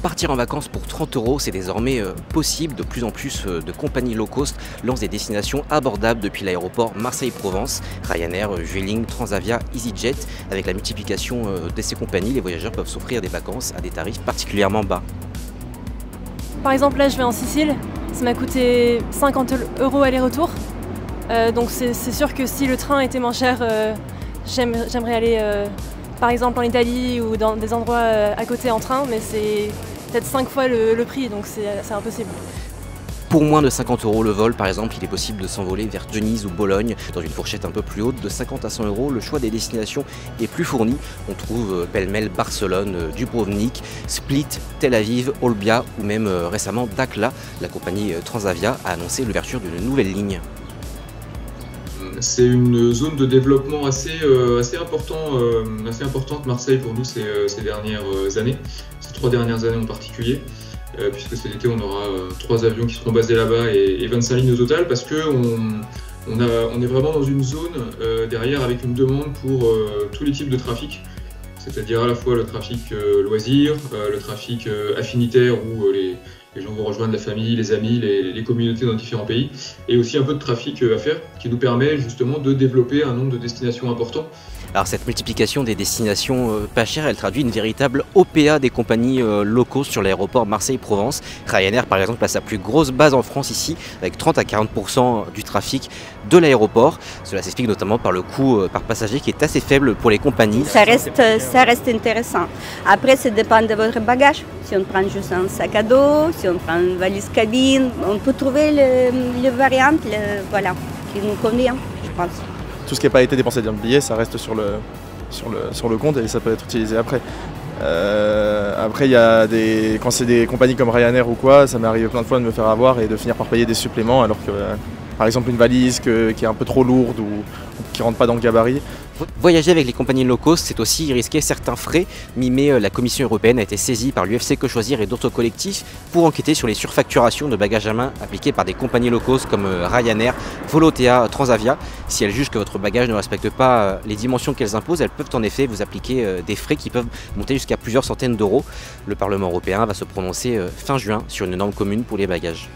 Partir en vacances pour 30 €, c'est désormais possible. De plus en plus de compagnies low cost lancent des destinations abordables depuis l'aéroport Marseille-Provence. Ryanair, Vueling, Transavia, EasyJet. Avec la multiplication de ces compagnies, les voyageurs peuvent s'offrir des vacances à des tarifs particulièrement bas. Par exemple, là je vais en Sicile, ça m'a coûté 50 € aller-retour. Donc c'est sûr que si le train était moins cher, j'aimerais aller par exemple en Italie ou dans des endroits à côté en train, mais c'est peut-être 5 fois le prix, donc c'est impossible. Pour moins de 50 € le vol, par exemple, il est possible de s'envoler vers Venise ou Bologne, dans une fourchette un peu plus haute de 50 à 100 €. Le choix des destinations est plus fourni. On trouve pêle-mêle Barcelone, Dubrovnik, Split, Tel Aviv, Olbia ou même récemment Dakhla. La compagnie Transavia a annoncé l'ouverture d'une nouvelle ligne. C'est une zone de développement assez importante Marseille pour nous ces dernières années, ces 3 dernières années en particulier. Puisque cet été on aura 3 avions qui seront basés là-bas et 25 lignes au total, parce qu'on est vraiment dans une zone derrière avec une demande pour tous les types de trafic, c'est-à-dire à la fois le trafic loisir, le trafic affinitaire où les gens vont rejoindre la famille, les amis, les communautés dans différents pays, et aussi un peu de trafic à faire qui nous permet justement de développer un nombre de destinations important. Alors cette multiplication des destinations pas chères, elle traduit une véritable OPA des compagnies low cost sur l'aéroport Marseille-Provence. Ryanair par exemple a sa plus grosse base en France ici, avec 30 à 40% du trafic de l'aéroport. Cela s'explique notamment par le coût par passager qui est assez faible pour les compagnies. Ça reste intéressant. Après, ça dépend de votre bagage. Si on prend juste un sac à dos, si on prend une valise cabine, on peut trouver le variante voilà, qui nous convient, je pense. Tout ce qui n'a pas été dépensé dans le billet, ça reste sur le compte et ça peut être utilisé après. Après, quand c'est des compagnies comme Ryanair ou quoi, ça m'est arrivé plein de fois de me faire avoir et de finir par payer des suppléments alors que, par exemple, une valise qui est un peu trop lourde ou qui ne rentre pas dans le gabarit. Voyager avec les compagnies low cost, c'est aussi risquer certains frais. Mi-mai, la Commission européenne a été saisie par l'UFC Que Choisir et d'autres collectifs pour enquêter sur les surfacturations de bagages à main appliquées par des compagnies low cost comme Ryanair, Volotea, Transavia. Si elles jugent que votre bagage ne respecte pas les dimensions qu'elles imposent, elles peuvent en effet vous appliquer des frais qui peuvent monter jusqu'à plusieurs centaines d'euros. Le Parlement européen va se prononcer fin juin sur une norme commune pour les bagages.